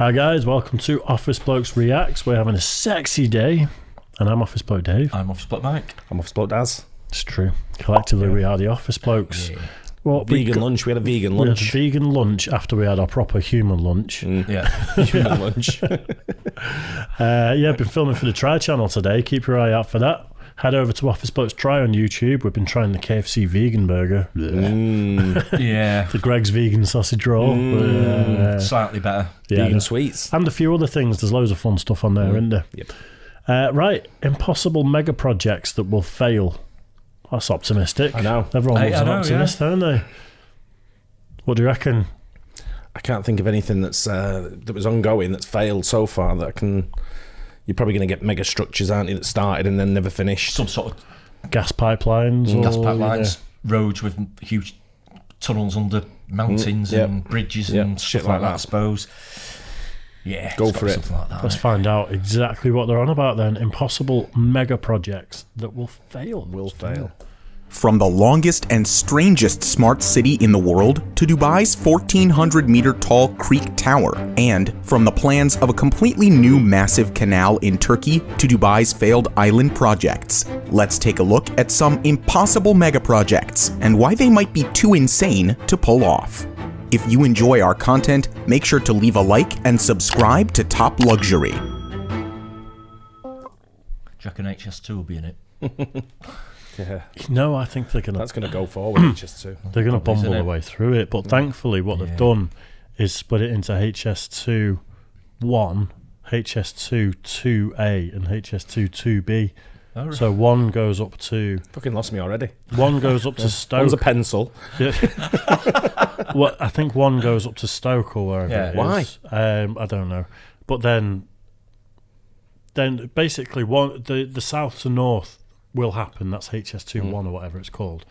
Hi guys, welcome to Office Blokes Reacts. We're having a sexy day, and I'm Office Bloke Dave. I'm Office Bloke Mike. I'm Office Bloke Daz. It's true. Collectively, we are the Office Blokes. Yeah. Well, vegan lunch. We had a vegan lunch. We had a vegan lunch after we had our proper human lunch. Yeah, Human lunch. Been filming for the Try channel today. Keep your eye out for that. Head over to Office Blokes Try on YouTube. We've been trying the KFC vegan burger. yeah. The Greg's vegan sausage roll. Slightly better. Vegan sweets. And a few other things. There's loads of fun stuff on there, isn't there? Yep. Right. Impossible mega projects that will fail. That's optimistic. I know. Everyone loves an optimist, don't they? What do you reckon? I can't think of anything that's that was ongoing that's failed so far that I can... You're probably going to get mega structures, aren't you, that started and then never finished. Some sort of gas pipelines. gas pipelines, roads with huge tunnels under mountains and bridges and shit like that, I suppose. Yeah, go for it. Like that, Let's find out exactly what they're on about then. Impossible mega projects that will fail. From the longest and strangest smart city in the world to Dubai's 1,400-meter tall Creek Tower, and from the plans of a completely new massive canal in Turkey to Dubai's failed island projects, let's take a look at some impossible mega projects and why they might be too insane to pull off. If you enjoy our content, make sure to leave a like and subscribe to Top Luxury. Do you reckon HS2 will be in it? Yeah. No, I think they're going to... That's going to go forward, HS2. They're going to bumble their way through it. But thankfully, what they've done is split it into HS2 1, HS2 2A, and HS2 2B. Oh, right. So one goes up to... Fucking lost me already. One goes up to Stoke. One's a pencil. Yeah. Well, I think one goes up to Stoke or wherever it is. Why? I don't know. But then basically the south to north will happen. That's HS2 1 or whatever it's called.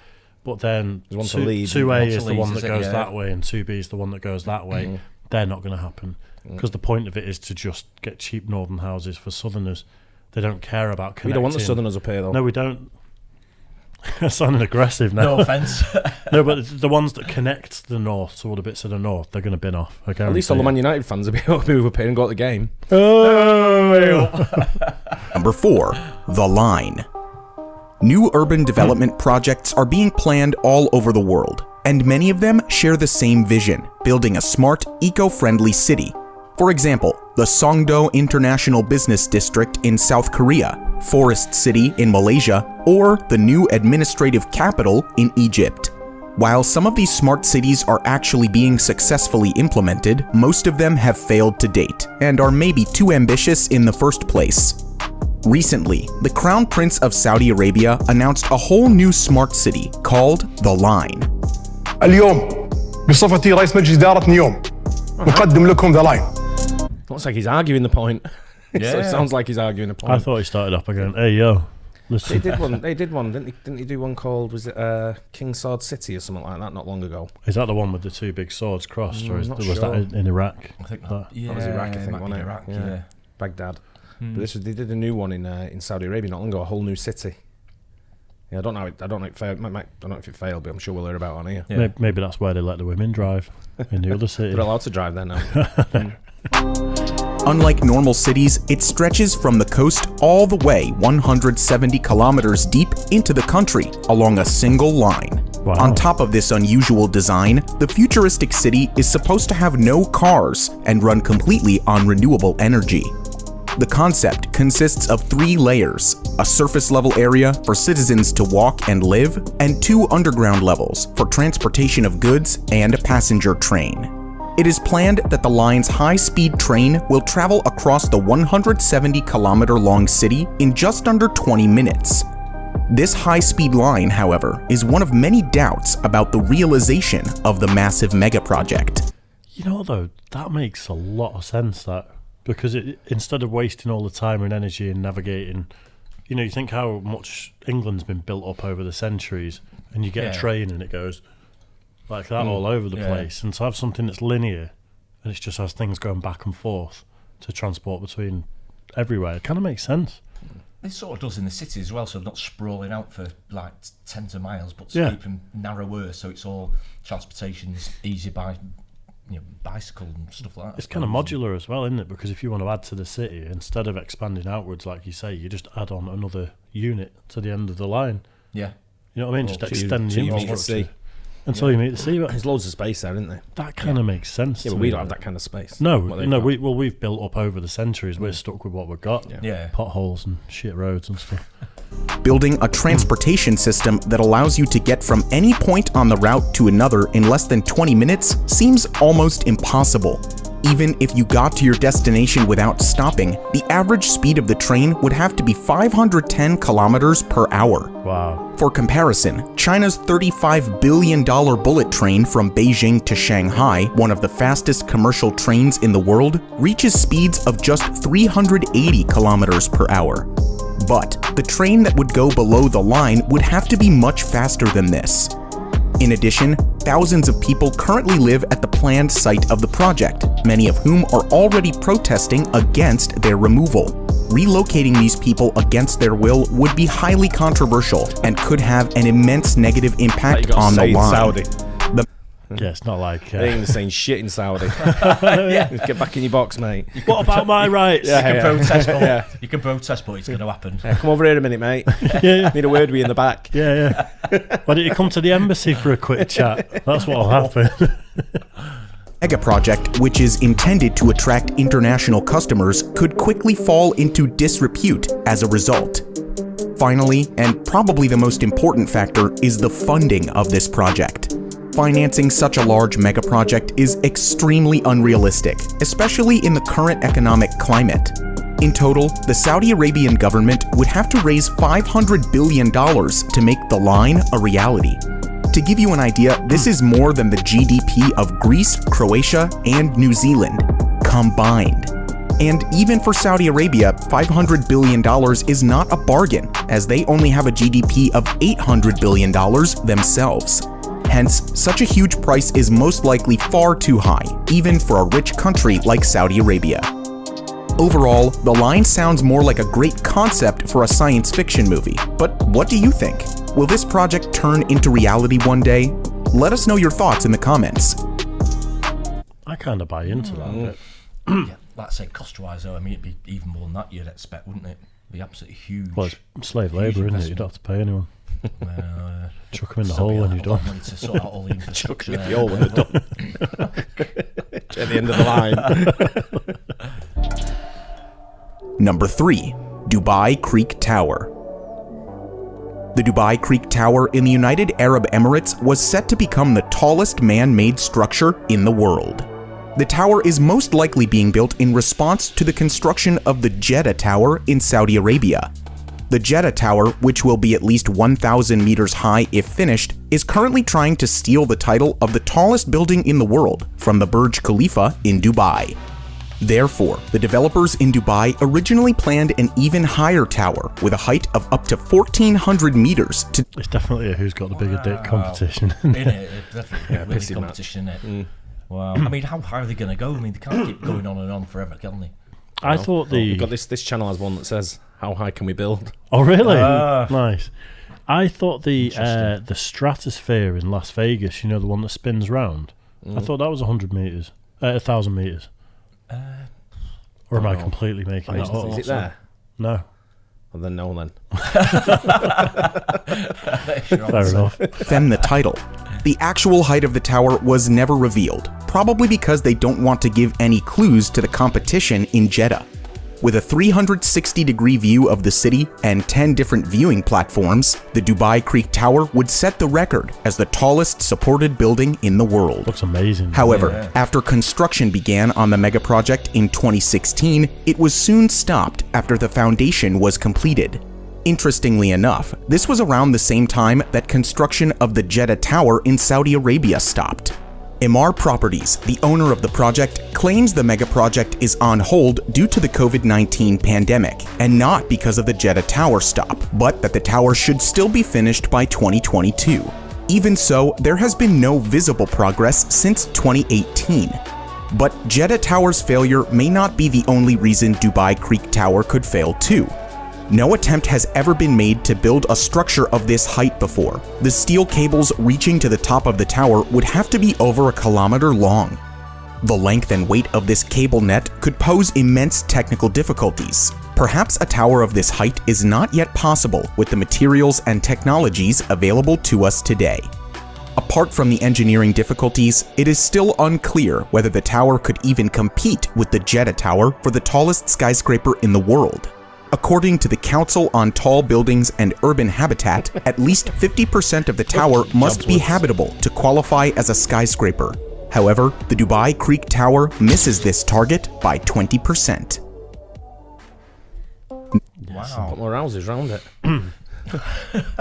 But then 2A is the one that goes that way and 2B is the one that goes that way. They're not going to happen because the point of it is to just get cheap northern houses for southerners. They don't care about connecting. We don't want the southerners up here though. No, we don't. Sounding aggressive now. No offence. No, but the ones that connect the north to all the bits of the north, they're going to bin off. At least all the Man United fans will be able to move up here and go to the game. Number 4. The Line. New urban development projects are being planned all over the world, and many of them share the same vision, building a smart, eco-friendly city. For example, the Songdo International Business District in South Korea, Forest City in Malaysia, or the new administrative capital in Egypt. While some of these smart cities are actually being successfully implemented, most of them have failed to date, and are maybe too ambitious in the first place. Recently, the Crown Prince of Saudi Arabia announced a whole new smart city called The Line. اليوم بصفتي رئيس مجلس إدارة نيوم نقدم لكم The Line. Looks like he's arguing the point. Yeah. So it sounds like he's arguing the point. I thought he started up again. Hey, yo. Listen. They did one, didn't he do one called, was it King Sword City or something like that not long ago? Is that the one with the two big swords crossed, or was sure. that in Iraq? I think That was Iraq, I think, wasn't it? Iraq, yeah. Baghdad. But they did a new one in Saudi Arabia not long ago, a whole new city. Yeah, I don't know if it failed. I don't know if it failed, but I'm sure we'll hear about it on here. Yeah. Maybe that's where they let the women drive in the other city. They're allowed to drive there now. Unlike normal cities, it stretches from the coast all the way 170 kilometers deep into the country along a single line. Wow. On top of this unusual design, the futuristic city is supposed to have no cars and run completely on renewable energy. The concept consists of 3 layers, a surface-level area for citizens to walk and live, and 2 underground levels for transportation of goods and a passenger train. It is planned that the line's high-speed train will travel across the 170-kilometer-long city in just under 20 minutes. This high-speed line, however, is one of many doubts about the realization of the massive mega-project. You know, though, that makes a lot of sense, because instead of wasting all the time and energy in navigating, you think how much England's been built up over the centuries, and you get a train and it goes like that all over the place, and to have something that's linear and it just has things going back and forth to transport between everywhere, it kind of makes sense. It sort of does in the city as well, so not sprawling out for like tens of miles, but to keep them narrower, so it's all transportation's easy by bicycle and stuff like that. It's kind of modular as well, isn't it? Because if you want to add to the city, instead of expanding outwards, like you say, you just add on another unit to the end of the line. Yeah. You know what I mean? Well, Just till extend the you meet the infrastructure sea. until you meet the sea. But There's loads of space there, isn't there? that kind of makes sense. Yeah, to but we me, don't have doesn't that kind of space. it? No, What they've no. got. We've built up over the centuries. We're stuck with what we've got. Yeah. Potholes and shit roads and stuff. Building a transportation system that allows you to get from any point on the route to another in less than 20 minutes seems almost impossible. Even if you got to your destination without stopping, the average speed of the train would have to be 510 kilometers per hour. Wow. For comparison, China's $35 billion bullet train from Beijing to Shanghai, one of the fastest commercial trains in the world, reaches speeds of just 380 kilometers per hour. But the train that would go below the line would have to be much faster than this. In addition, thousands of people currently live at the planned site of the project, many of whom are already protesting against their removal. Relocating these people against their will would be highly controversial and could have an immense negative impact on the line. Saudi. Yeah, it's not like. They ain't saying shit in Saudi. Get back in your box, mate. What about my rights? You can protest, but Yeah. you can protest, but it's going to happen. Yeah, come over here a minute, mate. Yeah. Need a word with you in the back. Yeah. Why don't you come to the embassy for a quick chat? That's what'll happen. Megaproject, which is intended to attract international customers, could quickly fall into disrepute as a result. Finally, and probably the most important factor, is the funding of this project. Financing such a large megaproject is extremely unrealistic, especially in the current economic climate. In total, the Saudi Arabian government would have to raise $500 billion to make the line a reality. To give you an idea, this is more than the GDP of Greece, Croatia, and New Zealand combined. And even for Saudi Arabia, $500 billion is not a bargain, as they only have a GDP of $800 billion themselves. Hence, such a huge price is most likely far too high, even for a rich country like Saudi Arabia. Overall, the line sounds more like a great concept for a science fiction movie, but what do you think? Will this project turn into reality one day? Let us know your thoughts in the comments. I kind of buy into that bit. Yeah, like I say, cost-wise, though, I mean, it'd be even more than that you'd expect, wouldn't it? It'd be absolutely huge. Well, it's slave labour, isn't it? You don't have to pay anyone. Chuck them in the hole when you're done. To sort out all the infrastructure. Chuck them in the hole when they're done. At the end of the line. Number 3. Dubai Creek Tower. The Dubai Creek Tower in the United Arab Emirates was set to become the tallest man-made structure in the world. The tower is most likely being built in response to the construction of the Jeddah Tower in Saudi Arabia. The Jeddah Tower, which will be at least 1,000 meters high if finished, is currently trying to steal the title of the tallest building in the world from the Burj Khalifa in Dubai. Therefore, the developers in Dubai originally planned an even higher tower with a height of up to 1,400 meters to... It's definitely a who's got the bigger dick competition. Isn't it? It's definitely a pissing winning competition, isn't it? Wow. I mean, how high are they going to go? I mean, they can't keep going on and on forever, can they? I thought We've got this channel has one that says, how high can we build? Oh, really? Nice. I thought the stratosphere in Las Vegas, you know, the one that spins round, I thought that was 100 meters, 1,000 meters. Or am I completely making that up? Is it there? No. Well, then no, then. Fair enough. Then the title. The actual height of the tower was never revealed, probably because they don't want to give any clues to the competition in Jeddah. With a 360-degree view of the city and 10 different viewing platforms, the Dubai Creek Tower would set the record as the tallest supported building in the world. Looks amazing. However, after construction began on the megaproject in 2016, it was soon stopped after the foundation was completed. Interestingly enough, this was around the same time that construction of the Jeddah Tower in Saudi Arabia stopped. Emaar Properties, the owner of the project, claims the megaproject is on hold due to the COVID-19 pandemic, and not because of the Jeddah Tower stop, but that the tower should still be finished by 2022. Even so, there has been no visible progress since 2018. But Jeddah Tower's failure may not be the only reason Dubai Creek Tower could fail too. No attempt has ever been made to build a structure of this height before. The steel cables reaching to the top of the tower would have to be over 1 kilometer long. The length and weight of this cable net could pose immense technical difficulties. Perhaps a tower of this height is not yet possible with the materials and technologies available to us today. Apart from the engineering difficulties, it is still unclear whether the tower could even compete with the Jeddah Tower for the tallest skyscraper in the world. According to the Council on Tall Buildings and Urban Habitat, at least 50% of the tower must be habitable to qualify as a skyscraper. However, the Dubai Creek Tower misses this target by 20%. Wow. Put more houses around it.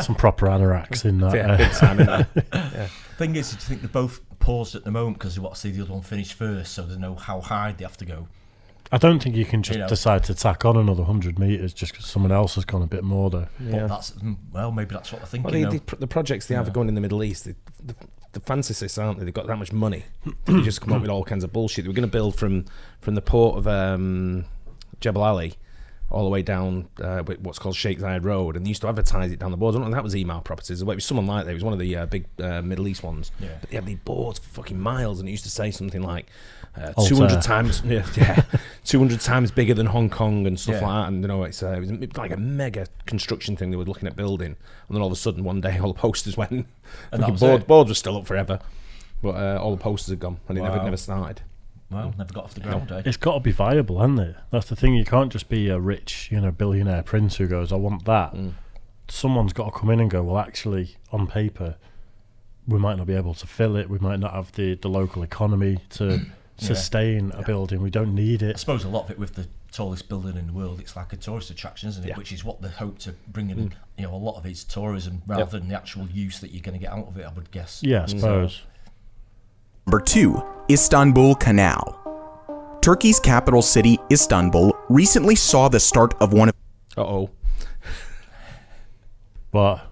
Some proper anoraks in that. Yeah, big time, isn't it? Yeah. Thing is, do you think they're both paused at the moment because they want to see the other one finish first, so they know how high they have to go? I don't think you can just decide to tack on another 100 metres just because someone else has gone a bit more, though. Yeah. But that's, maybe that's what they're thinking. Well, the projects they have going in the Middle East, the fantasists, aren't they? They've got that much money. They just come up with all kinds of bullshit. They were going to build from the port of Jebel Ali all the way down what's called Sheikh Zayed Road, and they used to advertise it down the boards. I don't know if that was Emaar Properties. It was someone like that. It was one of the big Middle East ones. Yeah. But they had these boards for fucking miles, and it used to say something like 200 times 200 times bigger than Hong Kong and stuff like that. And it was like a mega construction thing they were looking at building. And then all of a sudden, one day, all the posters went, and boards were still up forever, but all the posters had gone, and it never started. Well, never got off the ground, eh? It's got to be viable, hasn't it? That's the thing. You can't just be a rich, billionaire prince who goes, I want that. Someone's got to come in and go, well, actually, on paper, we might not be able to fill it. We might not have the local economy to sustain a building. We don't need it. I suppose a lot of it with the tallest building in the world, it's like a tourist attraction, isn't it? Which is what they hope to bring in. A lot of it's tourism rather than the actual use that you're going to get out of it, I would guess. Yeah, I suppose. Number 2. Istanbul Canal. Turkey's capital city, Istanbul, recently saw the start of one of... Uh-oh. What?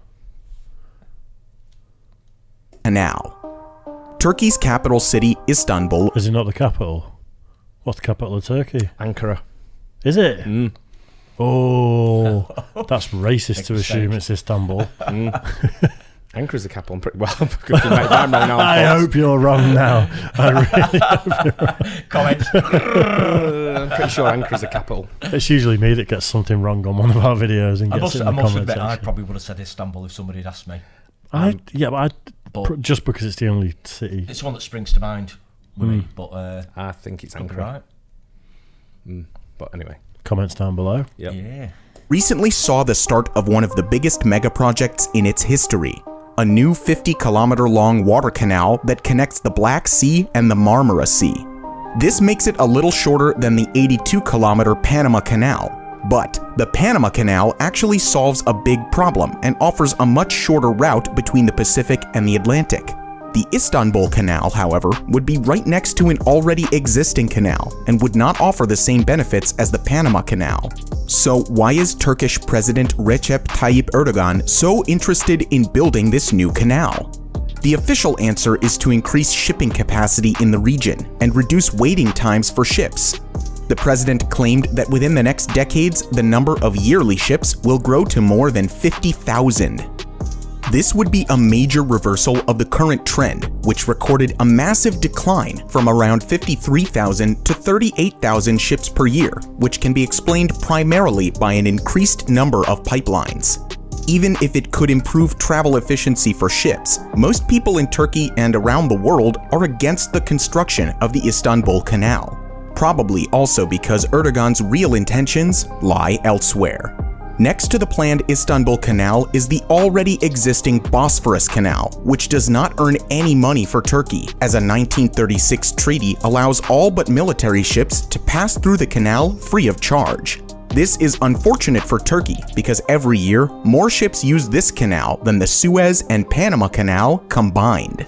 Canal. Turkey's capital city, Istanbul... Is it not the capital? What's the capital of Turkey? Ankara. Is it? Oh, that's racist to assume it's Istanbul. Ankara's the capital. I'm pretty well. I'm wrong now. I hope you're wrong now. I really hope you're wrong. Comments. I'm pretty sure Ankara's the capital. It's usually me that gets something wrong on one of our videos and gets it in the comments admit, section. I probably would have said Istanbul if somebody had asked me. But just because it's the only city. It's the one that springs to mind with me, but I think it's Ankara. Right. But anyway. Comments down below. Yep. Yeah. Recently saw the start of one of the biggest megaprojects in its history. A new 50-kilometer-long water canal that connects the Black Sea and the Marmara Sea. This makes it a little shorter than the 82-kilometer Panama Canal. But the Panama Canal actually solves a big problem and offers a much shorter route between the Pacific and the Atlantic. The Istanbul Canal, however, would be right next to an already existing canal and would not offer the same benefits as the Panama Canal. So why is Turkish President Recep Tayyip Erdogan so interested in building this new canal? The official answer is to increase shipping capacity in the region and reduce waiting times for ships. The president claimed that within the next decades, the number of yearly ships will grow to more than 50,000. This would be a major reversal of the current trend, which recorded a massive decline from around 53,000 to 38,000 ships per year, which can be explained primarily by an increased number of pipelines. Even if it could improve travel efficiency for ships, most people in Turkey and around the world are against the construction of the Istanbul Canal. Probably also because Erdogan's real intentions lie elsewhere. Next to the planned Istanbul Canal is the already existing Bosphorus Canal, which does not earn any money for Turkey, as a 1936 treaty allows all but military ships to pass through the canal free of charge. This is unfortunate for Turkey because every year, more ships use this canal than the Suez and Panama Canal combined.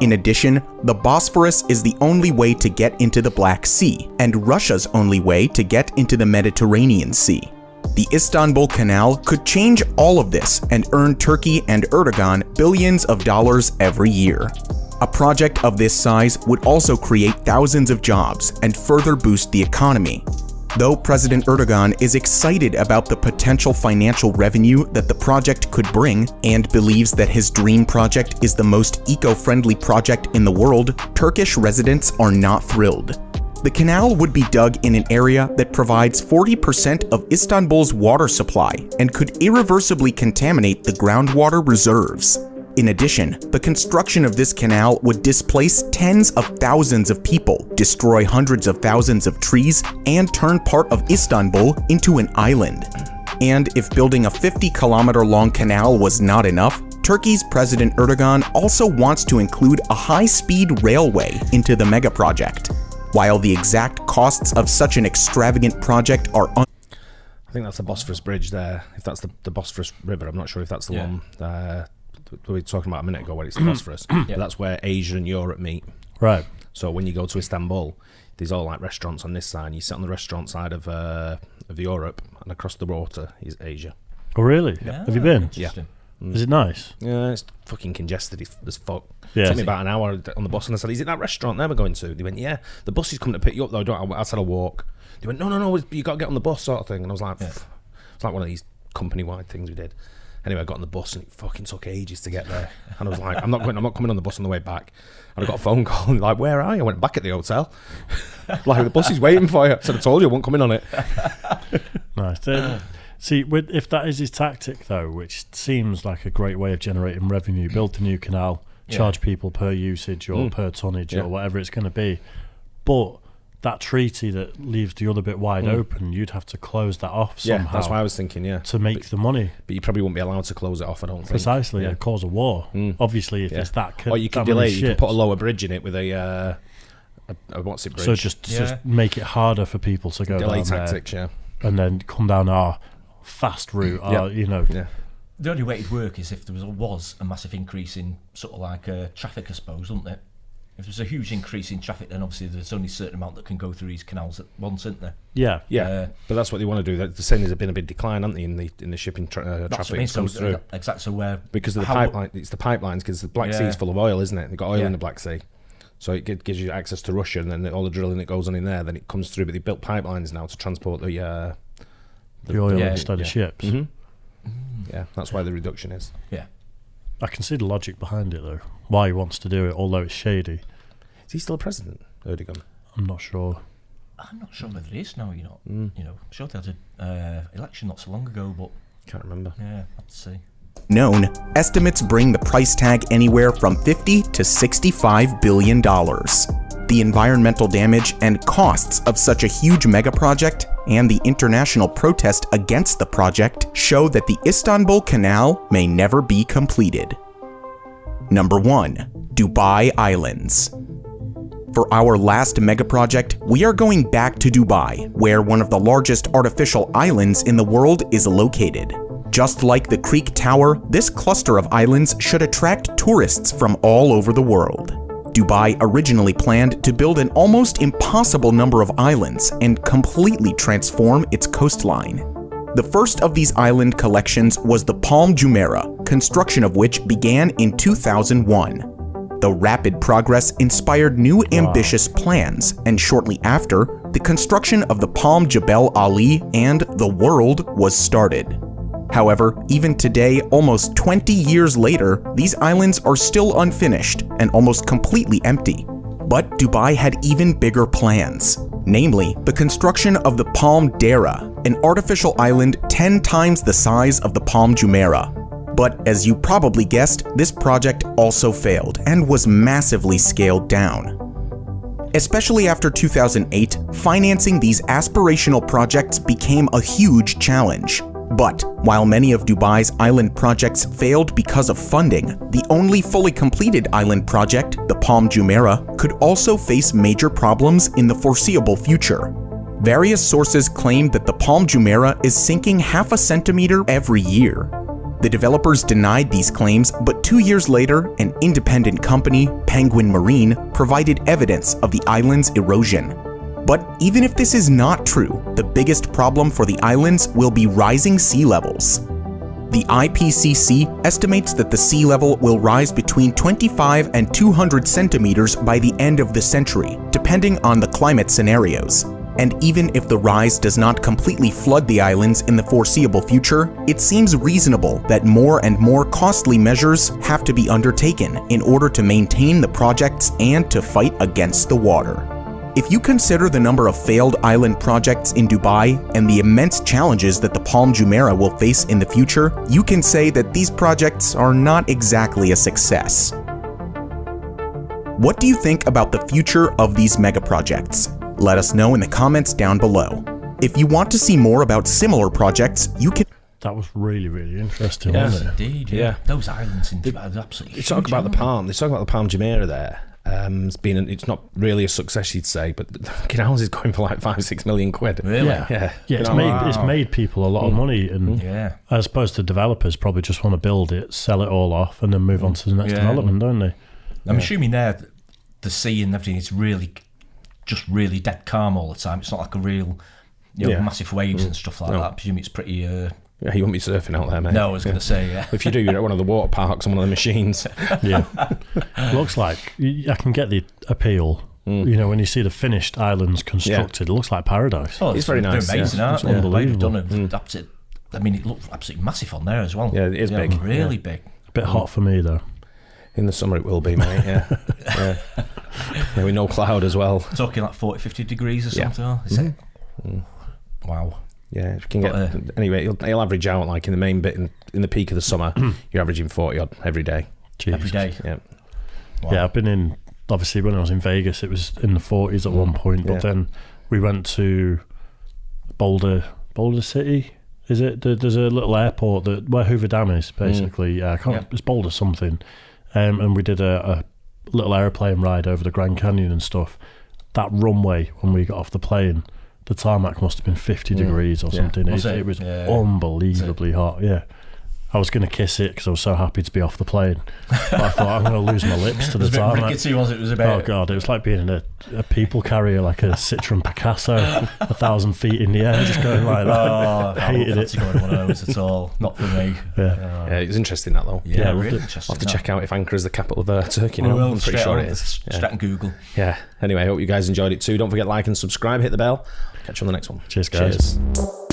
In addition, the Bosphorus is the only way to get into the Black Sea, and Russia's only way to get into the Mediterranean Sea. The Istanbul Canal could change all of this and earn Turkey and Erdogan billions of dollars every year. A project of this size would also create thousands of jobs and further boost the economy. Though President Erdogan is excited about the potential financial revenue that the project could bring and believes that his dream project is the most eco-friendly project in the world, Turkish residents are not thrilled. The canal would be dug in an area that provides 40% of Istanbul's water supply and could irreversibly contaminate the groundwater reserves. In addition, the construction of this canal would displace tens of thousands of people, destroy hundreds of thousands of trees, and turn part of Istanbul into an island. And if building a 50-kilometer-long canal was not enough, Turkey's President Erdogan also wants to include a high-speed railway into the megaproject. While the exact costs of such an extravagant project are I think that's the Bosphorus Bridge there. If that's the Bosphorus River, I'm not sure if that's the one we were talking about a minute ago when it's the Bosphorus. But that's where Asia and Europe meet. Right. So when you go to Istanbul, there's all like restaurants on this side. You sit on the restaurant side of Europe, and across the water is Asia. Oh, really? Yeah, Have you been? Yeah. Is it nice? Yeah, it's fucking congested as fuck. Yeah. It took me about an hour on the bus, and I said, "Is it that restaurant there we're going to?" They went, "Yeah, the bus is coming to pick you up though." I said, "I'll walk." They went, "No, you got to get on the bus," sort of thing. And I was like, It's like one of these company-wide things we did. Anyway, I got on the bus and it fucking took ages to get there. And I was like, I'm not coming on the bus on the way back. And I got a phone call and like, "Where are you?" I went back at the hotel. Like, the bus is waiting for you. I said, "I told you I won't come in on it." Nice. See, if that is his tactic, though, which seems like a great way of generating revenue, build a new canal, charge people per usage or per tonnage or whatever it's going to be. But that treaty that leaves the other bit wide open, you'd have to close that off somehow. Yeah, that's what I was thinking, to make the money. But you probably wouldn't be allowed to close it off, I don't think. Precisely, cause a war. Obviously, if it's that or you could delay, you could put a lower bridge in it with a what's it bridge? So just make it harder for people to go delay down tactics, there, and then come down our fast route, Yeah. The only way it'd work is if there was a massive increase in sort of like traffic, I suppose, wouldn't it? If there's a huge increase in traffic, then obviously there's only a certain amount that can go through these canals at once, isn't there? Yeah. But that's what they want to do. They're saying there's been a big decline, haven't they, in the shipping traffic that comes through. Exactly. So where because of the pipeline, it's the pipelines. Because the Black Sea is full of oil, isn't it? They've got oil in the Black Sea, so it gives you access to Russia, and then all the drilling that goes on in there, then it comes through. But they built pipelines now to transport the oil instead of ships. Yeah, that's why the reduction is. Yeah. I can see the logic behind it, though. Why he wants to do it, although it's shady. Is he still a president, Erdogan? I'm not sure. I'm not sure whether he is now. I'm sure they had an election not so long ago, but can't remember. Yeah, let's see. Known, estimates bring the price tag anywhere from $50 to $65 billion. The environmental damage and costs of such a huge megaproject and the international protest against the project show that the Istanbul Canal may never be completed. Number 1. Dubai Islands. For our last megaproject, we are going back to Dubai, where one of the largest artificial islands in the world is located. Just like the Creek Tower, this cluster of islands should attract tourists from all over the world. Dubai originally planned to build an almost impossible number of islands and completely transform its coastline. The first of these island collections was the Palm Jumeirah, construction of which began in 2001. The rapid progress inspired new ambitious plans, and shortly after, the construction of the Palm Jebel Ali and the World was started. However, even today, almost 20 years later, these islands are still unfinished and almost completely empty. But Dubai had even bigger plans, namely the construction of the Palm Dera, an artificial island 10 times the size of the Palm Jumeirah. But as you probably guessed, this project also failed and was massively scaled down. Especially after 2008, financing these aspirational projects became a huge challenge. But while many of Dubai's island projects failed because of funding, the only fully completed island project, the Palm Jumeirah, could also face major problems in the foreseeable future. Various sources claim that the Palm Jumeirah is sinking half a centimeter every year. The developers denied these claims, but 2 years later, an independent company, Penguin Marine, provided evidence of the island's erosion. But even if this is not true, the biggest problem for the islands will be rising sea levels. The IPCC estimates that the sea level will rise between 25 and 200 centimeters by the end of the century, depending on the climate scenarios. And even if the rise does not completely flood the islands in the foreseeable future, it seems reasonable that more and more costly measures have to be undertaken in order to maintain the projects and to fight against the water. If you consider the number of failed island projects in Dubai and the immense challenges that the Palm Jumeirah will face in the future, you can say that these projects are not exactly a success. What do you think about the future of these megaprojects? Let us know in the comments down below. If you want to see more about similar projects, you can... That was really, really interesting, Yeah. wasn't it? Indeed, Yeah. Those islands in Dubai are absolutely They talk huge, about the aren't Palm. They talk about the Palm Jumeirah there. It's not really a success, you'd say, but the canals is going for like 5-6 million quid. they? Really? Yeah. Yeah, Yeah, it's You know, made it's made people a lot of money, and Yeah. I suppose the developers probably just want to build it, sell it all off, and then move on to the next Yeah. development, don't they? I'm assuming there the sea and everything is really just really dead calm all the time. It's not like a real, Yeah. massive waves and stuff like that. I presume it's pretty. Yeah, you wouldn't be surfing out there, mate. No, I was going to say, yeah. If you do, you're at one of the water parks on one of the machines. Yeah, looks like I can get the appeal. You know, when you see the finished islands constructed, it looks like paradise. Oh, It's very nice, They're amazing, yeah. aren't It's they? The way they've unbelievable. done it, absolute, I mean, it looks absolutely massive on there as well. Yeah, it is big. Really big. A bit hot for me though. In the summer it will be, mate, yeah. Yeah, with no cloud as well. Talking like 40, 50 degrees or Yeah. something. Is it? Wow. Yeah, if you can get... But, anyway, it'll average out, like in the main bit, in the peak of the summer, you're averaging 40 odd every day. Jeez. Every day. Yeah. Wow. Yeah, I've been in. Obviously, when I was in Vegas, it was in the 40s at one point. But Yeah. then we went to Boulder City. Is it? There's a little airport where Hoover Dam is, basically. I can't. Yeah. It's Boulder something. And we did a little aeroplane ride over the Grand Canyon and stuff. That runway, when we got off the plane, the tarmac must have been 50 degrees or Yeah. something. Was it? It was Yeah. unbelievably hot. Yeah. I was going to kiss it because I was so happy to be off the plane. But I thought, I'm going to lose my lips to It the was a bit tarmac. rickety, was it? It was a bit. Oh god, it was like being in a people carrier, like a Citroen Picasso, 1,000 feet in the air, just going like that. Oh, I Hated wouldn't it. fancy going to one of those at all. Not for me. Yeah. Yeah, it's interesting that though. Yeah, loved really it. interesting. I'll have to check out if Ankara is the capital of Turkey We now. will I'm pretty straight sure on, it is. Straight on Google. Yeah. Anyway, I hope you guys enjoyed it too. Don't forget, like and subscribe, hit the bell. Catch you on the next one. Cheers, guys. Cheers.